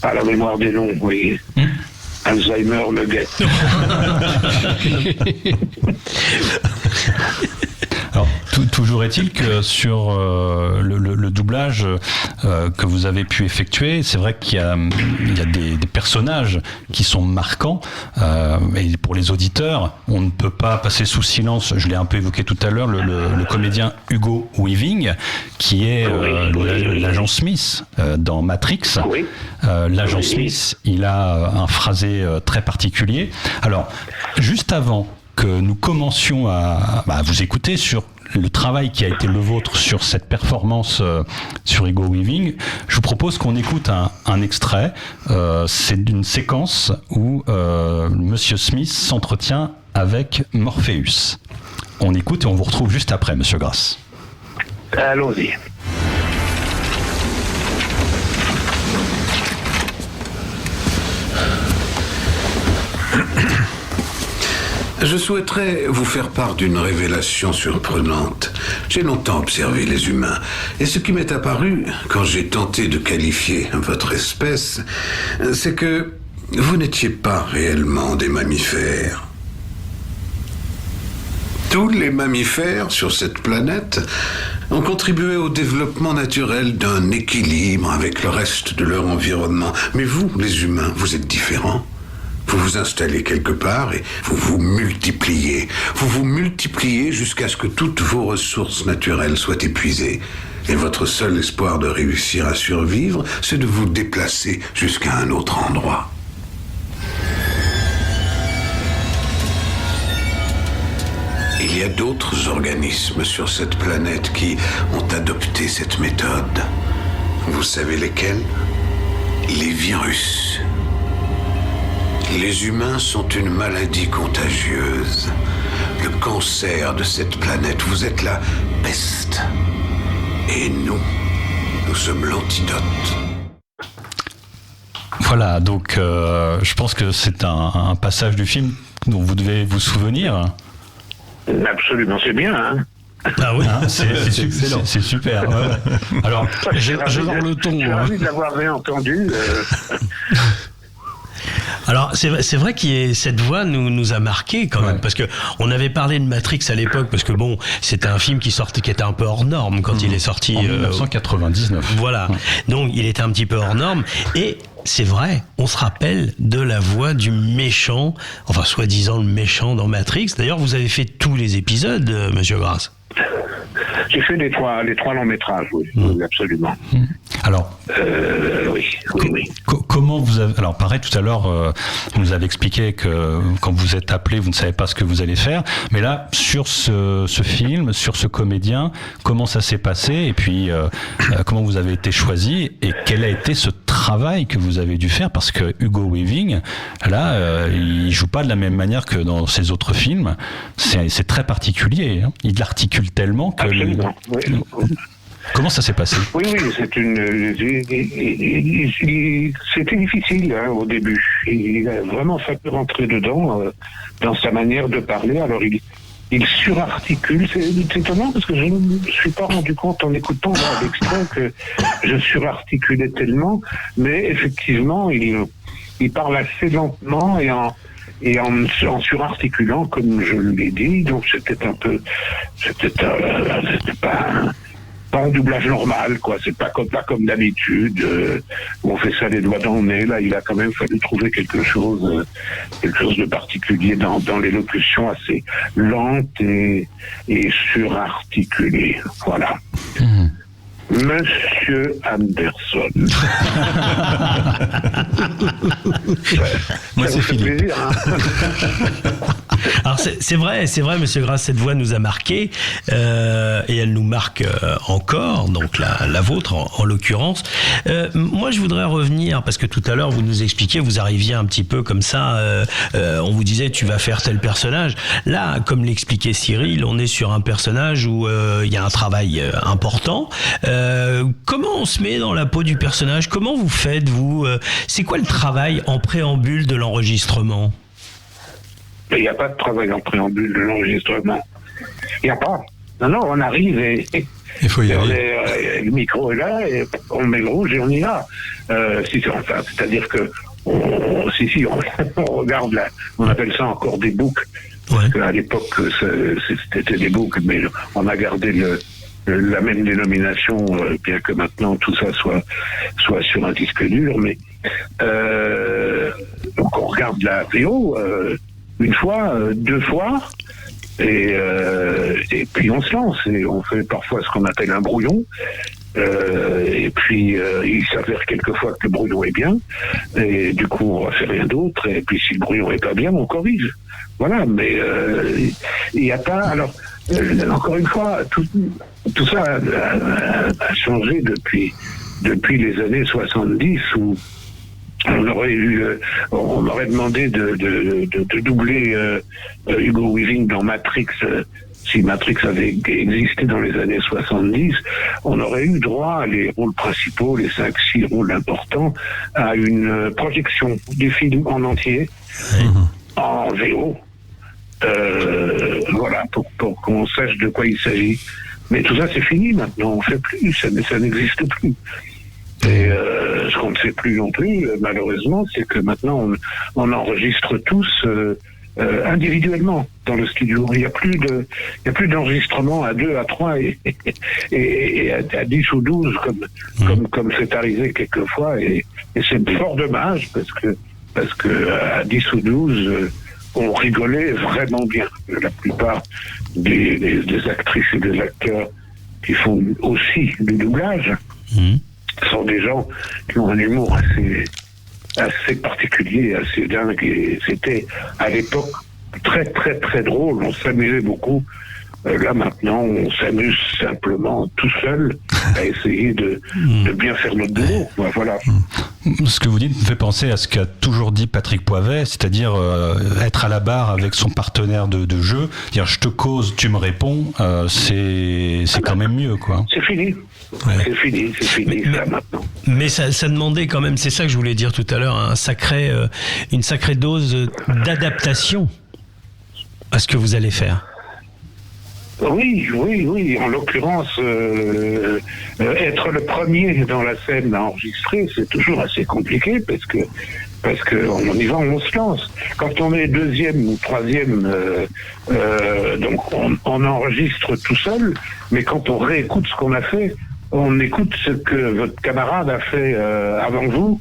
à la mémoire des noms, vous voyez. Alzheimer me guette. Alors, toujours est-il que sur le doublage que vous avez pu effectuer, c'est vrai qu'il y a des personnages qui sont marquants, et pour les auditeurs, on ne peut pas passer sous silence, je l'ai un peu évoqué tout à l'heure, le comédien Hugo Weaving, qui est l'agent Smith dans Matrix. L'agent Smith, il a un phrasé très particulier. Alors, juste avant que nous commencions à vous écouter sur le travail qui a été le vôtre sur cette performance sur Hugo Weaving, je vous propose qu'on écoute un extrait. C'est d'une séquence où Monsieur Smith s'entretient avec Morpheus. On écoute et on vous retrouve juste après, Monsieur Grasse. Allons-y. Je souhaiterais vous faire part d'une révélation surprenante. J'ai longtemps observé les humains, et ce qui m'est apparu, quand j'ai tenté de qualifier votre espèce, c'est que vous n'étiez pas réellement des mammifères. Tous les mammifères sur cette planète ont contribué au développement naturel d'un équilibre avec le reste de leur environnement. Mais vous, les humains, vous êtes différents. Vous vous installez quelque part et vous vous multipliez. Vous vous multipliez jusqu'à ce que toutes vos ressources naturelles soient épuisées. Et votre seul espoir de réussir à survivre, c'est de vous déplacer jusqu'à un autre endroit. Il y a d'autres organismes sur cette planète qui ont adopté cette méthode. Vous savez lesquels? Les virus. Les humains sont une maladie contagieuse. Le cancer de cette planète, vous êtes la peste. Et nous sommes l'antidote. Voilà, donc je pense que c'est un passage du film dont vous devez vous souvenir. Absolument, c'est bien, hein. Ah oui, c'est super. Ouais. Alors, j'ai le ton. J'ai envie de l'avoir réentendu. Alors c'est vrai que cette voix nous a marqué quand même, parce que on avait parlé de Matrix à l'époque, parce que bon, c'était un film qui était un peu hors norme quand il est sorti en 1999. Voilà, donc il était un petit peu hors norme, et c'est vrai, on se rappelle de la voix du méchant, enfin soi-disant le méchant dans Matrix. D'ailleurs, vous avez fait tous les épisodes, Monsieur Grasse. J'ai fait les trois longs métrages, oui, absolument. Alors, oui. Comment vous avez... Alors, pareil, tout à l'heure, vous nous avez expliqué que quand vous êtes appelé, vous ne savez pas ce que vous allez faire. Mais là, sur ce film, sur ce comédien, comment ça s'est passé? Et puis, comment vous avez été choisi? Et quel a été ce travail que vous avez dû faire? Parce que Hugo Weaving, là, il joue pas de la même manière que dans ses autres films. C'est très particulier. Hein. Il articule tellement que... Absolument, oui. Comment ça s'est passé? Oui, c'était difficile au début. Il a vraiment fallu rentrer dedans dans sa manière de parler. Alors il surarticule. C'est étonnant parce que je ne me suis pas rendu compte en écoutant l'extrait que je surarticulais tellement, mais effectivement, il parle assez lentement et en surarticulant, comme je l'ai dit. Donc c'était pas un doublage normal, quoi. C'est pas comme d'habitude où on fait ça les doigts dans le nez. Là, il a quand même fallu trouver quelque chose de particulier dans l'élocution assez lente et surarticulée. Voilà. Monsieur Anderson. Moi, c'est Philippe. Plaisir, hein. Alors c'est vrai, Monsieur Grasse, cette voix nous a marqué et elle nous marque encore, donc la vôtre en l'occurrence. Moi, je voudrais revenir parce que tout à l'heure vous nous expliquiez, vous arriviez un petit peu comme ça, on vous disait tu vas faire tel personnage. Là, comme l'expliquait Cyril, on est sur un personnage où il y a un travail important. Comment on se met dans la peau du personnage? Comment vous faites, vous? C'est quoi le travail en préambule de l'enregistrement? Il n'y a pas de travail en préambule de l'enregistrement. Il n'y a pas. Non, on arrive et il faut y aller. Le micro est là, et on met le rouge et on y va. C'est-à-dire que on regarde on appelle ça encore des boucles. Parce qu'à l'époque, c'était des boucles, mais on a gardé la même dénomination, bien que maintenant tout ça soit sur un disque dur. Mais donc on regarde la VO une fois, deux fois, et puis on se lance et on fait parfois ce qu'on appelle un brouillon. Et puis il s'avère quelquefois que le brouillon est bien, et du coup on va faire rien d'autre. Et puis si le brouillon est pas bien, on corrige. Voilà, mais il n'y a pas. Alors encore une fois, tout ça a changé depuis les années 70 où on aurait demandé de doubler Hugo Weaving dans Matrix. Si Matrix avait existé dans les années 70, on aurait eu droit, les rôles principaux, les 5-6 rôles importants, à une projection du film en entier, en VO. Voilà, pour qu'on sache de quoi il s'agit. Mais tout ça, c'est fini maintenant, on ne fait plus, ça n'existe plus. Et ce qu'on ne sait plus non plus, malheureusement, c'est que maintenant on enregistre tous individuellement dans le studio. Il n'y a plus d'enregistrement à 2, à 3 et à 10 ou 12 comme c'est arrivé quelquefois, et c'est fort dommage parce que à 10 ou 12 on rigolait vraiment bien. La plupart des actrices et des acteurs qui font aussi du doublage sont des gens qui ont un humour assez particulier, assez dingue, et c'était à l'époque très très très drôle, on s'amusait beaucoup. Là maintenant on s'amuse simplement tout seul à essayer de bien faire notre boulot. Voilà. Ce que vous dites me fait penser à ce qu'a toujours dit Patrick Poivet, c'est-à-dire être à la barre avec son partenaire de jeu, dire je te cause, tu me réponds, c'est quand même mieux, quoi. C'est fini. Ouais. C'est fini ça maintenant. Mais ça demandait quand même, c'est ça que je voulais dire tout à l'heure, une sacrée dose d'adaptation à ce que vous allez faire. Oui. En l'occurrence, être le premier dans la scène à enregistrer, c'est toujours assez compliqué parce que on y va, on se lance. Quand on est deuxième ou troisième, donc on enregistre tout seul, mais quand on réécoute ce qu'on a fait, on écoute ce que votre camarade a fait avant vous,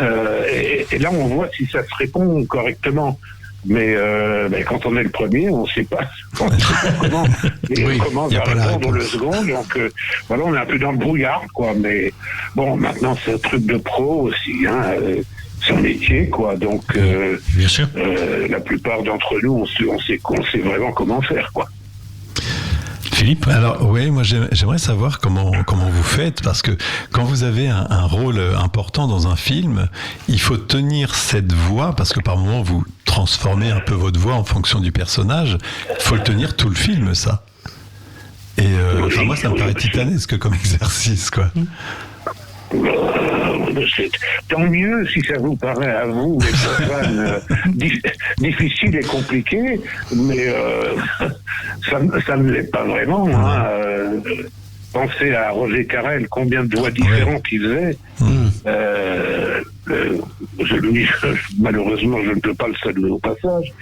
et là on voit si ça se répond correctement. Mais quand on est le premier, on ne sait pas comment va répondre le second. Donc voilà, on est un peu dans le brouillard, quoi. Mais bon, maintenant c'est un truc de pro aussi, hein. C'est un métier, quoi. Donc bien sûr. La plupart d'entre nous, on sait vraiment comment faire, quoi. Philippe? Alors oui, moi j'aimerais savoir comment vous faites, parce que quand vous avez un rôle important dans un film, il faut tenir cette voix, parce que par moments vous transformez un peu votre voix en fonction du personnage. Il faut le tenir tout le film, ça. Et moi, ça me paraît titanesque comme exercice, quoi. Tant mieux si ça vous paraît à vous, les personnes, difficile et compliqué, mais ça ne l'est pas vraiment. Hein. Pensez à Roger Carrel, combien de doigts différents qu'il faisait. Malheureusement, je ne peux pas le saluer au passage.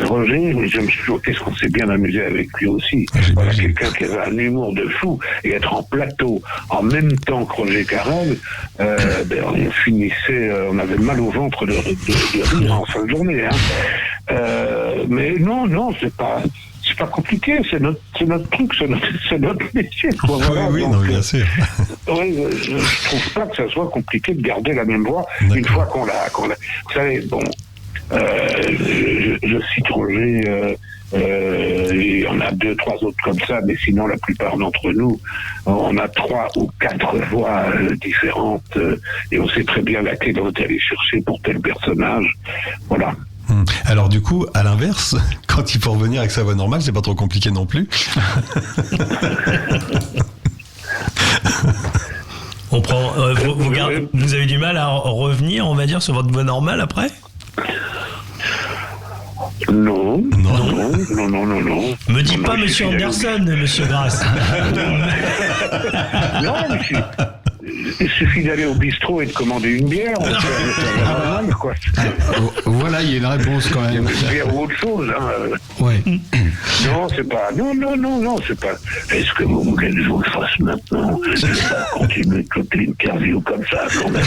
Roger, je me suis toujours, qu'est-ce qu'on s'est bien amusé avec lui aussi. Voilà, quelqu'un qui avait un humour de fou, et être en plateau en même temps que Roger Carrel, on finissait, on avait mal au ventre de rire en fin de journée. Hein. Mais non, c'est pas compliqué, c'est notre truc, c'est notre métier. Quoi. Voilà, oui, donc, non, bien sûr. Oui, je trouve pas que ça soit compliqué de garder la même voix une fois qu'on l'a. Vous savez, bon, je cite Roger, il y en a 2, 3 autres comme ça, mais sinon la plupart d'entre nous, on a 3 ou 4 voix différentes, et on sait très bien laquelle on est allé chercher pour tel personnage. Voilà. Alors du coup, à l'inverse, quand il faut revenir avec sa voix normale, c'est pas trop compliqué non plus. On prend. Vous avez du mal à revenir, on va dire, sur votre voix normale après ? Non. Me dites pas Monsieur Anderson, Monsieur Grasse. Non, monsieur. Il suffit d'aller au bistrot et de commander une bière. Normal, quoi. Voilà, il y a une réponse quand même. Une bière ou autre chose. Hein. Ouais. Non, c'est pas. Non, c'est pas. Est-ce que vous voulez que je vous le fasse maintenant? C'est pas continuer toute l'interview comme ça, quand même.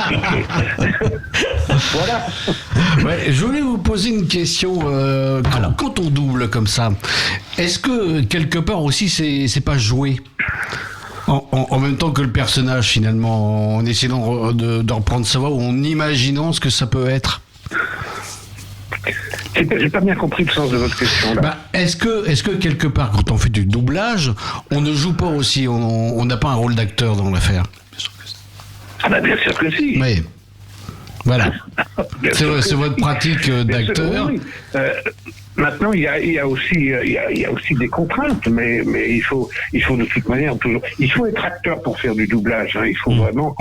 C'est compliqué. Voilà. Ouais, je voulais vous poser une question. Quand on double comme ça, est-ce que quelque part aussi c'est pas joué? En même temps que le personnage, finalement, en essayant de reprendre sa voix ou en imaginant ce que ça peut être. J'ai pas bien compris le sens de votre question là. Est-ce que quelque part, quand on fait du doublage, on ne joue pas aussi, on n'a pas un rôle d'acteur dans l'affaire? Bien sûr que si. Oui. Voilà. C'est votre pratique d'acteur. Oui. Maintenant, il y a aussi des contraintes, mais il faut de toute manière toujours. Il faut être acteur pour faire du doublage. Hein. Il faut vraiment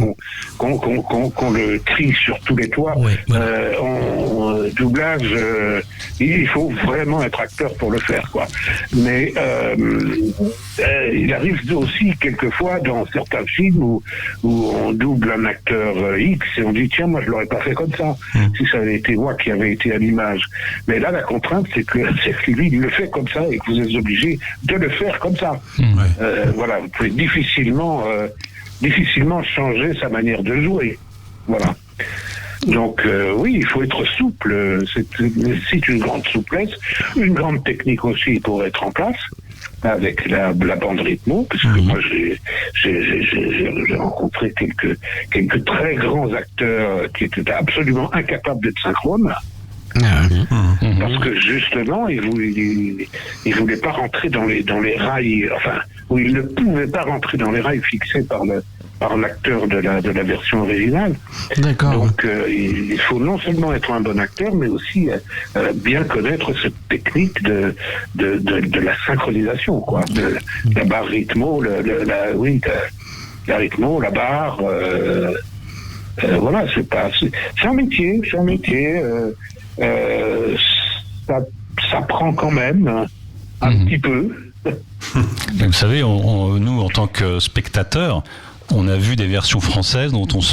qu'on le crie sur tous les toits. Oui, voilà. Doublage, il faut vraiment être acteur pour le faire, quoi. Mais il arrive aussi quelquefois dans certains films où on double un acteur X et on dit tiens, moi je l'aurais pas fait comme ça si ça avait été moi qui avais été à l'image. Mais là, la contrainte, c'est que lui, il le fait comme ça et que vous êtes obligé de le faire comme ça. Voilà, vous pouvez difficilement changer sa manière de jouer. Voilà. Donc oui, il faut être souple. C'est une grande souplesse, une grande technique aussi pour être en place avec la bande rythmo, parce que moi j'ai rencontré quelques très grands acteurs qui étaient absolument incapables d'être synchrones. Parce que justement, ils voulaient pas rentrer dans les rails, enfin, où ils ne pouvaient pas rentrer dans les rails fixés par l'acteur de la version originale. D'accord. Donc il faut non seulement être un bon acteur, mais aussi bien connaître cette technique de la synchronisation, quoi, de la barre rythmo, la rythmo, la barre. Voilà, c'est un métier, ça prend quand même un petit peu. Vous savez, nous, en tant que spectateurs, on a vu des versions françaises dont on se